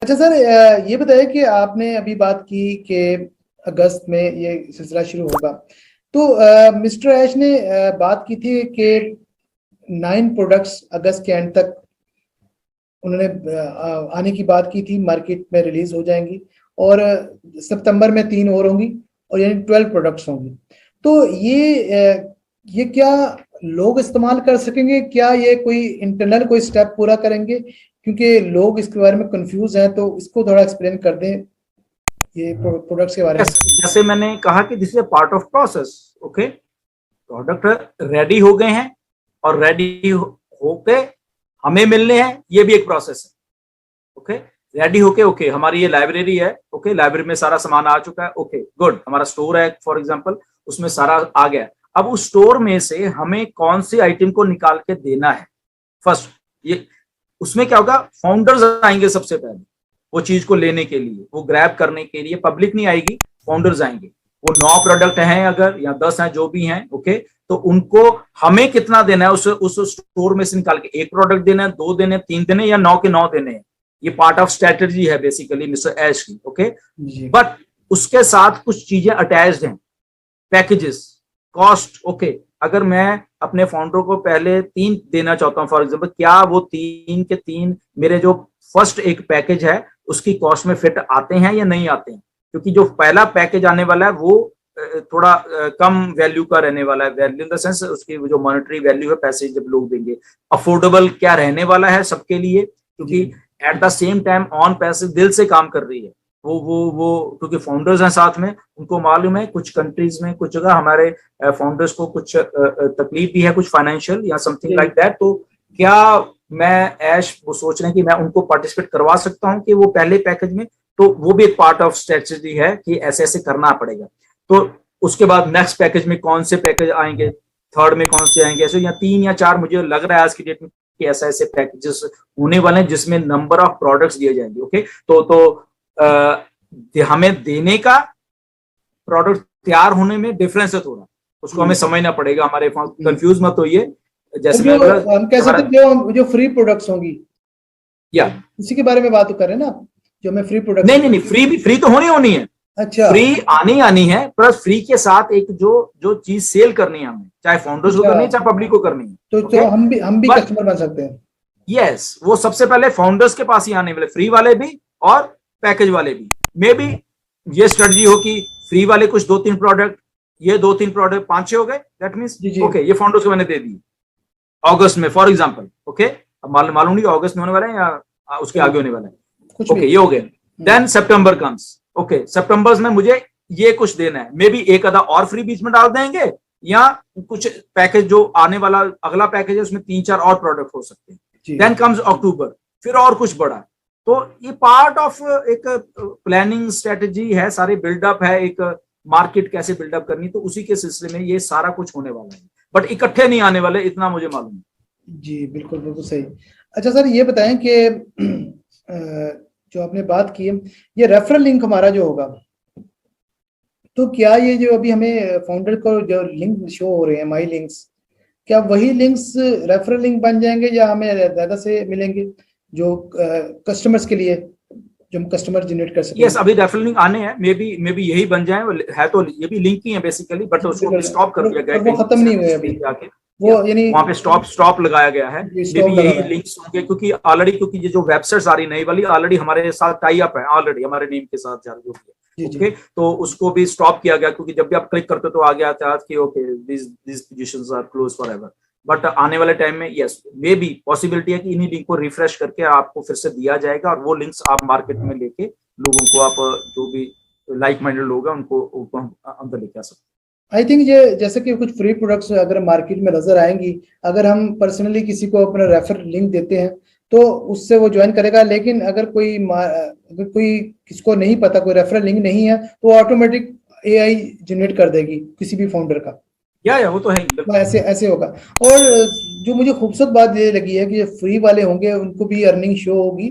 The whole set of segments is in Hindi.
अच्छा सर, ये बताइए कि आपने अभी बात की कि अगस्त में ये सिलसिला शुरू होगा, तो मिस्टर ऐश ने बात की थी कि 9 प्रोडक्ट्स अगस्त के एंड तक उन्होंने आने की बात की थी, मार्केट में रिलीज हो जाएंगी, और सितंबर में 3 और होंगी, और यानी 12 प्रोडक्ट्स होंगी। तो ये क्या लोग इस्तेमाल कर सकेंगे? क्या ये कोई इंटरनल कोई स्टेप पूरा करेंगे? क्योंकि लोग इसके बारे में कंफ्यूज हैं, तो इसको थोड़ा एक्सप्लेन कर दें ये प्रोडक्ट्स के बारे में। जैसे मैंने कहा कि this is a part of process. Okay, product ready हो गए हैं और रेडी होके हमें मिलने हैं, ये भी एक प्रोसेस है। ओके, रेडी होके ओके हमारी ये लाइब्रेरी है, ओके लाइब्रेरी में सारा सामान आ चुका है, ओके गुड, हमारा स्टोर है फॉर एग्जांपल, उसमें सारा आ गया। अब उस स्टोर में से हमें कौन सी आइटम को निकाल के देना है फर्स्ट, ये उसमें क्या होगा, फाउंडर्स आएंगे सबसे पहले वो चीज को लेने के लिए, वो ग्रैब करने के लिए। पब्लिक नहीं आएगी, फाउंडर्स आएंगे। वो 9 प्रोडक्ट हैं अगर या 10 हैं, जो भी हैं, ओके, तो उनको हमें कितना देना है उस स्टोर में से निकाल के, 1 प्रोडक्ट देना है, 2 देने, 3 देने, या 9 के 9 देने हैं। ये पार्ट ऑफ स्ट्रेटेजी है बेसिकली मिस्टर ऐश की। ओके, बट उसके साथ कुछ चीजें अटैच्ड हैं, पैकेजेस, कॉस्ट। ओके, अगर मैं अपने फाउंडर को पहले 3 देना चाहता हूं फॉर एग्जांपल, क्या वो 3 के 3 मेरे जो फर्स्ट एक पैकेज है उसकी कॉस्ट में फिट आते हैं या नहीं आते हैं? क्योंकि जो पहला पैकेज आने वाला है वो थोड़ा कम वैल्यू का रहने वाला है, वैल्यू इन द सेंस उसकी जो मॉनेटरी वैल्यू है, पैसे जब लोग देंगे। अफोर्डेबल क्या रहने वाला है सबके लिए, क्योंकि at the same time on पैसे दिल से काम कर रही है वो क्योंकि फाउंडर्स हैं साथ में, उनको मालूम है कुछ कंट्रीज में कुछ जगह हमारे फाउंडर्स को कुछ तकलीफ भी है, कुछ फाइनेंशियल या समथिंग लाइक दैट। तो क्या मैं ऐश वो सोच रहे हैं कि मैं उनको पार्टिसिपेट करवा सकता हूं कि वो पहले पैकेज में, तो वो भी एक पार्ट ऑफ स्ट्रेटेजी है कि ऐसे ऐसे करना पड़ेगा। तो उसके बाद नेक्स्ट पैकेज में कौन से पैकेज आएंगे, थर्ड में कौन से आएंगे, ऐसे या 3 या 4 मुझे लग रहा है आज की डेट में कि ऐसे ऐसे पैकेजेस होने वाले हैं जिसमें नंबर ऑफ प्रोडक्ट्स दिए जाएंगे। ओके, तो हमें देने का प्रोडक्ट तैयार होने में डिफरेंस है थोड़ा, उसको हमें समझना पड़ेगा। हमारे कंफ्यूज मत होइए। जैसे हम कह सकते हैं जो फ्री प्रोडक्ट्स होंगी, या इसी के बारे में बात कर रहे हैं ना, जो हमें फ्री प्रोडक्ट। नहीं, फ्री तो होनी है। अच्छा, फ्री आनी है, प्लस फ्री के साथ एक जो चीज सेल करनी है हमें, चाहे फाउंडर्स को करनी है चाहे पब्लिक को करनी है, तो हम भी कस्टमर बन सकते हैं। यस, वो सबसे पहले फाउंडर्स के पास ही आने वाले, फ्री वाले भी और पैकेज वाले भी। मे बी ये स्ट्रेटजी हो कि फ्री वाले कुछ 2-3 प्रोडक्ट, ये 2-3 प्रोडक्ट 5-6 हो गए, दैट मींस ओके ये फाउंडर्स को मैंने दे दी अगस्त में फॉर एग्जांपल। ओके, अब मालूम नहीं अगस्त में होने वाला है या उसके आगे होने वाला है। ओके, ये हो गए। देन सितंबर कम्स। ओके, सितंबर में मुझे ये कुछ देना है, मे बी एक आधा और फ्री बीच में डाल देंगे, या कुछ पैकेज जो आने वाला अगला पैकेज है उसमें 3-4 और प्रोडक्ट हो सकते हैं। देन कम्स अक्टूबर, फिर और कुछ बड़ा। तो ये पार्ट ऑफ एक प्लानिंग स्ट्रेटेजी है, सारे बिल्डअप है, एक मार्केट कैसे बिल्डअप करनी, तो उसी के सिलसिले में ये सारा कुछ होने वाला है, बट इकट्ठे नहीं आने वाले, इतना मुझे मालूम है। जी बिल्कुल सही। अच्छा सर, ये बताएं कि जो आपने बात की है, ये रेफरल लिंक हमारा जो होगा, तो क्या ये जो अभी हमें फाउंडर को जो लिंक शो हो रहे हैं, माई लिंक्स, क्या वही लिंक्स रेफरल लिंक बन जाएंगे या हमें ज्यादा से मिलेंगे जो कस्टमर्स के लिए, जो हम कस्टमर जनरेट कर सकते हैं? यस, अभी रेफरल लिंक आने हैं, मे बी यही बन जाए, है तो ये भी लिंक ही है बेसिकली, बट उसको स्टॉप कर दिया गया है, वो खत्म नहीं हुए अभी जाके वो, यानी वहां पे स्टॉप लगाया गया है। मे बी यही लिंक्स होंगे, क्योंकि ऑलरेडी क्योंकि ये जो वेबसाइट्स आ रही नई वाली ऑलरेडी हमारे साथ टाई अप है, ऑलरेडी हमारे नेम के साथ जा रही है। ओके, तो उसको भी स्टॉप किया गया, क्योंकि जब भी आप क्लिक करते हो तो आ गया था कि okay this positions are close forever. But आने वाले टाइम में यस, मे बी पॉसिबिलिटी है कि इन्हीं लिंक को रिफ्रेश करके आपको फिर से दिया जाएगा, और वो लिंक्स आप मार्केट में लेके लोगों को, आप जो भी लाइक माइंडेड लोग हैं उनको अंदर लेके आ सकते हैं। आई थिंक ये जैसे कि कुछ फ्री प्रोडक्ट्स अगर मार्केट में नजर आएंगी, अगर हम पर्सनली किसी को अपना रेफर लिंक देते हैं तो उससे वो ज्वाइन करेगा, लेकिन अगर कोई किसको नहीं पता, कोई रेफरल लिंक नहीं है, तो ऑटोमेटिक एआई जनरेट कर देगी किसी भी फाउंडर का। या वो तो है, तो ऐसे होगा। और जो मुझे खूबसूरत बात ये लगी है कि फ्री वाले होंगे उनको भी अर्निंग शो होगी।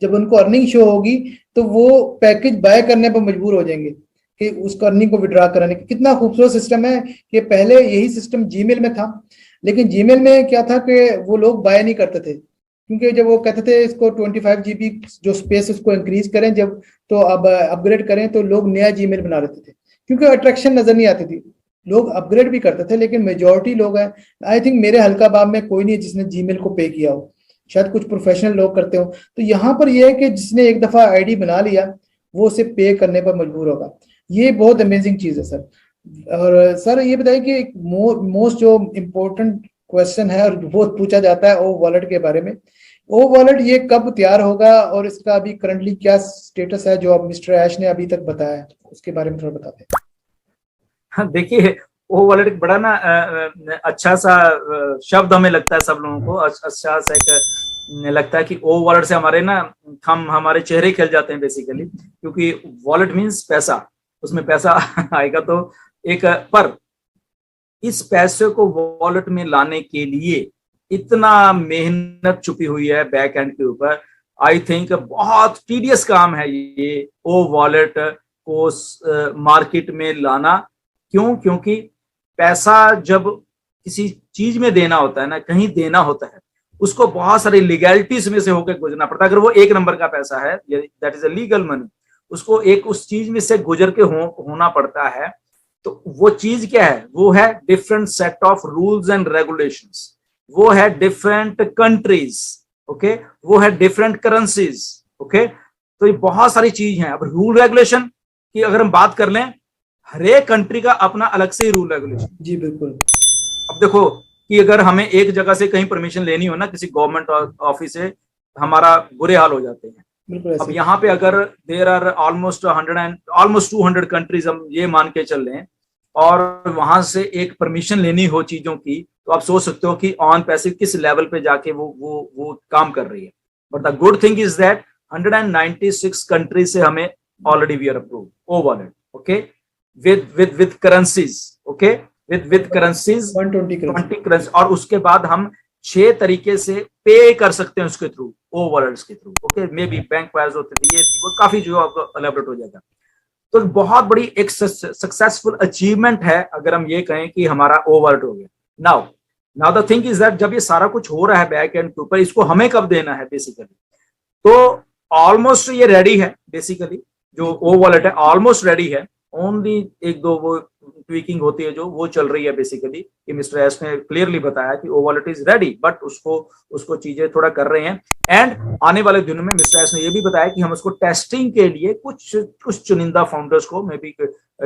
जब उनको अर्निंग शो होगी तो वो पैकेज बाय करने पर मजबूर हो जाएंगे कि उसको अर्निंग को विड्रॉ कराने की। कितना खूबसूरत सिस्टम है कि पहले यही सिस्टम जीमेल में था, लेकिन जीमेल में क्या था कि वो लोग बाय नहीं करते थे क्योंकि जब वो कहते थे इसको 25 GB जो स्पेस उसको इंक्रीज करें जब, तो अब अपग्रेड करें, तो लोग नया जीमेल बना लेते थे क्योंकि अट्रैक्शन नजर नहीं आती थी। लोग अपग्रेड भी करते थे, लेकिन मेजोरिटी लोग हैं, आई थिंक मेरे हल्का बाब में कोई नहीं है जिसने जीमेल को पे किया हो, शायद कुछ प्रोफेशनल लोग करते हो। तो यहाँ पर यह है कि जिसने एक दफा आईडी बना लिया वो उसे पे करने पर मजबूर होगा। ये बहुत अमेजिंग चीज है सर। और सर ये बताइए कि एक मोस्ट जो इम्पोर्टेंट क्वेश्चन है और बहुत पूछा जाता है ओ वॉलेट के बारे में, ओ वॉलेट ये कब तैयार होगा और इसका अभी करंटली क्या स्टेटस है जो अब मिस्टर ऐश ने अभी तक बताया है, उसके बारे में थोड़ा बताते हैं। हाँ देखिए, ओ वॉलेट एक बड़ा ना अच्छा सा शब्द हमें लगता है सब लोगों को, अच्छा सा एक लगता है कि ओ वॉलेट से हमारे ना हमारे चेहरे खिल जाते हैं बेसिकली, क्योंकि वॉलेट मीन्स पैसा, उसमें पैसा आएगा। तो एक पर इस पैसे को वॉलेट में लाने के लिए इतना मेहनत छुपी हुई है बैक एंड के ऊपर। आई थिंक बहुत टीडियस काम है ये ओ वॉलेट को मार्केट में लाना। क्यों? क्योंकि पैसा जब किसी चीज में देना होता है ना, कहीं देना होता है, उसको बहुत सारी लीगैलिटीज में से होकर गुजरना पड़ता है। अगर वो एक नंबर का पैसा है, that is a legal money, उसको एक उस चीज में से गुजर के होना पड़ता है। तो वो चीज क्या है? वो है different set of rules and regulations, वो है डिफरेंट कंट्रीज, ओके, वो है डिफरेंट करेंसीज, ओके। तो ये बहुत सारी चीज हैं। अब रूल रेगुलेशन की अगर हम बात कर लें, हर एक कंट्री का अपना अलग से ही रूल रेगुलेशन। जी बिल्कुल। अब देखो कि अगर हमें एक जगह से कहीं परमिशन लेनी हो ना, किसी गवर्नमेंट ऑफिस से, हमारा बुरे हाल हो जाते हैं। अब यहाँ पे अगर देर आर ऑलमोस्ट 200 कंट्रीज, हम ये मान के चल रहे हैं, और वहां से एक परमिशन लेनी हो चीजों की, तो आप सोच सकते हो कि ऑन पैसे किस लेवल पे जाके वो काम कर रही है। But the good thing is that 196 country से हमें already we are approved O wallet, okay, with currencies, okay, with currencies 120 currency, और उसके बाद हम 6 तरीके से पे कर सकते हैं उसके थ्रू, ओ वॉलेट्स के through, okay. May be bank wise होते थे, ये वो काफी जो आपको एलेबोरेट हो जाएगा। तो बहुत बड़ी एक सक्सेसफुल अचीवमेंट है अगर हम ये कहें कि हमारा ओ वॉलेट हो गया। Now the thing is that जब ये सारा कुछ हो रहा है बैक एंड के ऊपर, इसको हमें कब देना है बेसिकली? तो ऑलमोस्ट ये रेडी है बेसिकली, जो ओ वॉलेट है ऑलमोस्ट रेडी है। ओनली एक दो वो ट्वीकिंग होती है जो वो चल रही है बेसिकली, कि मिस्टर एस ने क्लियरली बताया कि ओ वॉलेट इज रेडी, बट उसको चीजें थोड़ा कर रहे हैं। एंड आने वाले दिनों में मिस्टर एस ने ये भी बताया कि हम उसको टेस्टिंग के लिए कुछ चुनिंदा फाउंडर्स को, मे बी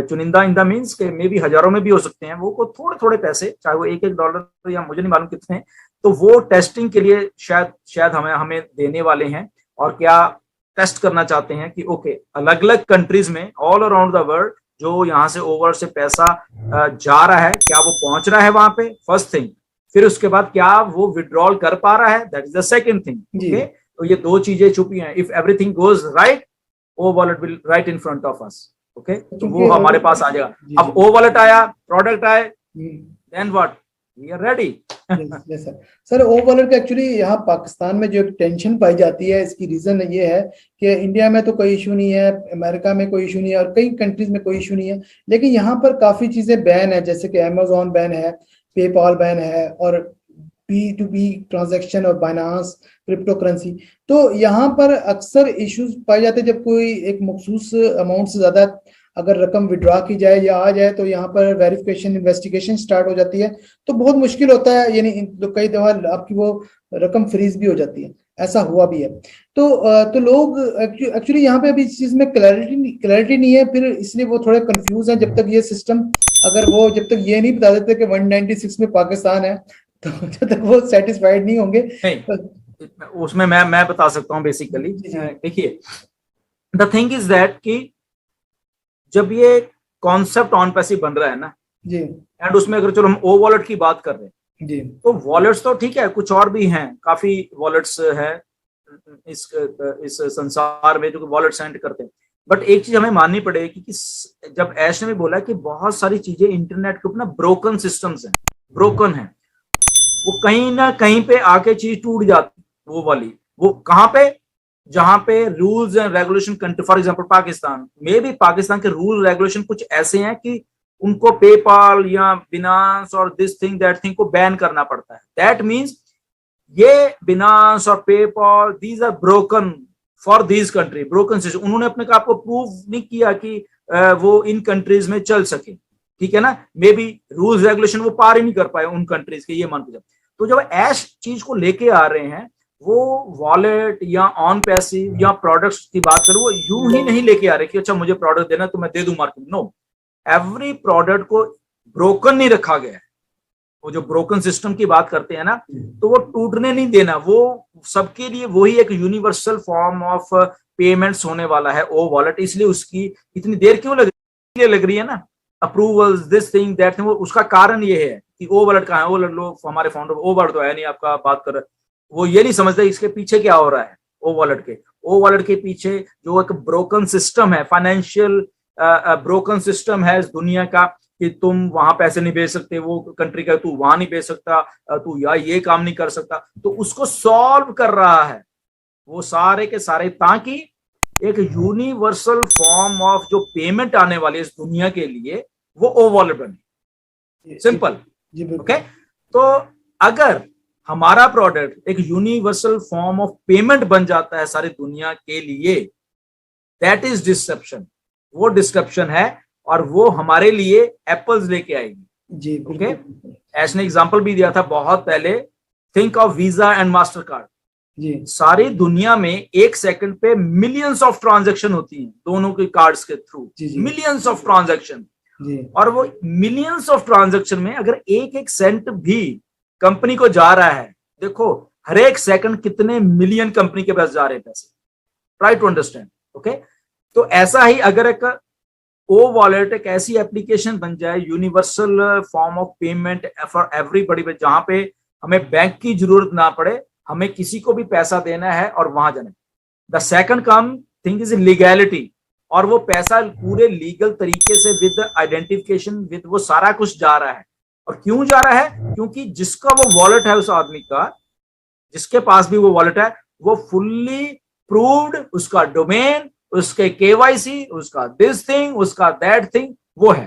चुनिंदा इन द मीन्स के मे बी हजारों में भी हो सकते हैं, वो को थोड़े थोड़े पैसे, चाहे वो $1 या मुझे नहीं मालूम कितने, तो वो टेस्टिंग के लिए शायद हमें देने वाले हैं। और क्या टेस्ट करना चाहते हैं कि ओके, अलग अलग कंट्रीज में ऑल अराउंड द वर्ल्ड जो यहाँ से ओवर से पैसा जा रहा है, क्या वो पहुंच रहा है वहां पे, फर्स्ट थिंग। फिर उसके बाद क्या वो विड्रॉल कर पा रहा है, that is the second thing, okay. तो ये दो चीजें छुपी हैं। If everything goes right, O wallet will right in front of us, okay, तो वो हमारे पास आ जाएगा। अब ओ वॉलेट आया, प्रोडक्ट आए, then what, we are ready. Yes sir. Sir O wallet का एक्चुअली यहाँ पाकिस्तान में जो एक टेंशन पाई जाती है, इसकी रीजन ये है कि इंडिया में तो कोई इशू नहीं है, अमेरिका में कोई इशू नहीं है, और कई कंट्रीज में कोई इशू नहीं है, लेकिन यहाँ पर काफी चीजें बैन है, जैसे कि अमेजोन बैन है, पेपाल बैन है, और P2P ट्रांजैक्शन और बाइनांस क्रिप्टो करेंसी। तो यहाँ पर अक्सर इश्यूज पाए जाते हैं जब कोई एक मखसूस अमाउंट से ज्यादा अगर रकम विड्रॉ की जाए या आ जाए, तो यहाँ पर वेरिफिकेशन इन्वेस्टिगेशन स्टार्ट हो जाती है, तो बहुत मुश्किल होता है, यानी तो कई दफा आपकी वो रकम फ्रीज भी हो जाती है, ऐसा हुआ भी है। तो लोग एक्चुअली यहाँ पे अभी इस चीज में क्लैरिटी नहीं है, फिर इसलिए वो थोड़े कंफ्यूज हैं। जब तक ये सिस्टम जब तक ये नहीं बता देते कि 196 में पाकिस्तान है, तो जब तक वो सेटिस्फाइड नहीं होंगे। उसमें मैं बता सकता हूँ बेसिकली। देखिए, द थिंग इज दैट कि जब ये कॉन्सेप्ट ऑन पैसिव बन रहा है ना जी, एंड उसमें अगर चलो हम ओ वॉलेट की बात कर रहे हैं जी, तो वॉलेट्स तो ठीक है, कुछ और भी हैं, काफी वॉलेट्स हैं इस संसार में जो वॉलेट सेंड करते हैं। बट एक चीज हमें माननी पड़ेगी कि जब ऐश ने भी बोला कि बहुत सारी चीजें इंटरनेट के ऊपर ना ब्रोकन सिस्टम्स हैं, ब्रोकन है, वो कहीं ना कहीं पे आके चीज टूट जाती, वो वाली, वो कहाँ पे, जहां पे rules and regulation country, for example Pakistan में भी, पाकिस्तान के रूल रेगुलेशन कुछ ऐसे हैं कि उनको पेपाल या बिनांस और दिस थिंग दैट थिंग को बैन करना पड़ता है। दैट मींस ये बिनांस और PayPal, these are broken for these country, broken system. उन्होंने अपने आप को प्रूव नहीं किया कि वो इन कंट्रीज में चल सके, ठीक है ना, मे बी रूल्स रेगुलेशन वो पार ही नहीं कर पाए उन कंट्रीज के, ये मान के। तो जब ऐश चीज को लेके आ रहे हैं, वो वॉलेट या ऑन पैसिव या प्रोडक्ट्स की बात करूं, वो यूं ही नहीं लेके आ रहे कि अच्छा मुझे प्रोडक्ट देना तो मैं दे दूं मार्केट। नो, एवरी प्रोडक्ट को ब्रोकन नहीं रखा गया है। वो जो ब्रोकन सिस्टम की बात करते हैं ना, तो वो टूटने नहीं देना, वो सबके लिए वही एक यूनिवर्सल फॉर्म ऑफ पेमेंट्स होने वाला है ओ वॉलेट। इसलिए उसकी इतनी देर क्यों लग रही है ना, approvals, this thing that thing, उसका कारण ये है कि ओ वॉलेट कहाँ है। ओ लोग हमारे फाउंडर ओ वॉलेट तो है नहीं, आपका बात कर, वो ये नहीं समझते इसके पीछे क्या हो रहा है। ओ वॉलेट के पीछे जो एक ब्रोकन सिस्टम है, फाइनेंशियल ब्रोकन सिस्टम है इस दुनिया का, कि तुम वहां पैसे नहीं भेज सकते, वो कंट्री का तू वहां नहीं भेज सकता, तू या ये काम नहीं कर सकता, तो उसको सॉल्व कर रहा है वो सारे के सारे, ताकि एक यूनिवर्सल फॉर्म ऑफ जो पेमेंट आने वाली है इस दुनिया के लिए, वो ओ वॉलेट बने। Simple, okay. तो अगर हमारा प्रोडक्ट एक यूनिवर्सल फॉर्म ऑफ पेमेंट बन जाता है सारी दुनिया के लिए, दैट इज डिस्ट्रप्शन, वो डिस्ट्रप्शन है, और वो हमारे लिए एप्पल्स लेके आएगी जी। ओके, ऐसे एग्जांपल भी दिया था बहुत पहले, think of Visa and Mastercard जी। सारी दुनिया में एक सेकंड पे मिलियंस ऑफ ट्रांजैक्शन होती हैं दोनों के कार्ड्स के थ्रू, मिलियंस ऑफ ट्रांजैक्शन, और वो मिलियंस ऑफ ट्रांजैक्शन में अगर एक एक सेंट भी कंपनी को जा रहा है, देखो हर एक सेकंड कितने मिलियन कंपनी के पास जा रहे हैं पैसे, ट्राई टू अंडरस्टैंड। ओके, तो ऐसा ही अगर एक ओ वॉलेट एक ऐसी एप्लीकेशन बन जाए, universal form of payment for everybody, जहां पे हमें बैंक की जरूरत ना पड़े, हमें किसी को भी पैसा देना है और वहां जाना है। The second come thing is legality, और वो पैसा पूरे लीगल तरीके से विद आइडेंटिफिकेशन विद वो सारा कुछ जा रहा है। और क्यों जा रहा है? क्योंकि जिसका वो वॉलेट है, उस आदमी का, जिसके पास भी वो वॉलेट है, वो फुल्ली प्रूव्ड, उसका डोमेन, उसके केवाईसी, उसका दिस थिंग, उसका दैट थिंग वो है।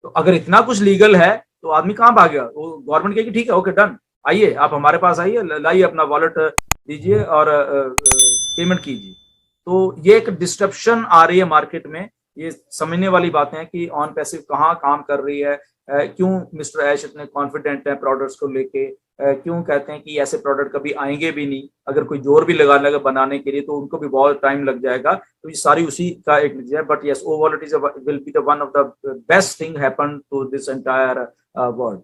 तो अगर इतना कुछ लीगल है तो आदमी कहां भागेगा? वो गवर्नमेंट कहेगी ठीक है, ओके डन, आइए आप हमारे पास आइए, लाइए अपना वॉलेट दीजिए और पेमेंट कीजिए। तो ये एक डिस्ट्रप्शन आ रही है मार्केट में। ये समझने वाली बातें हैं कि ऑन पैसिव कहाँ काम कर रही है, क्यों मिस्टर ऐश इतने कॉन्फिडेंट है प्रोडक्ट्स को लेके, क्यों कहते हैं कि ऐसे प्रोडक्ट कभी आएंगे भी नहीं, अगर कोई जोर भी लगा लगा बनाने के लिए तो उनको भी बहुत टाइम लग जाएगा। तो ये सारी उसी का एक नतीजा है। But yes, O wallet is will be the one of the best thing happen to this entire world.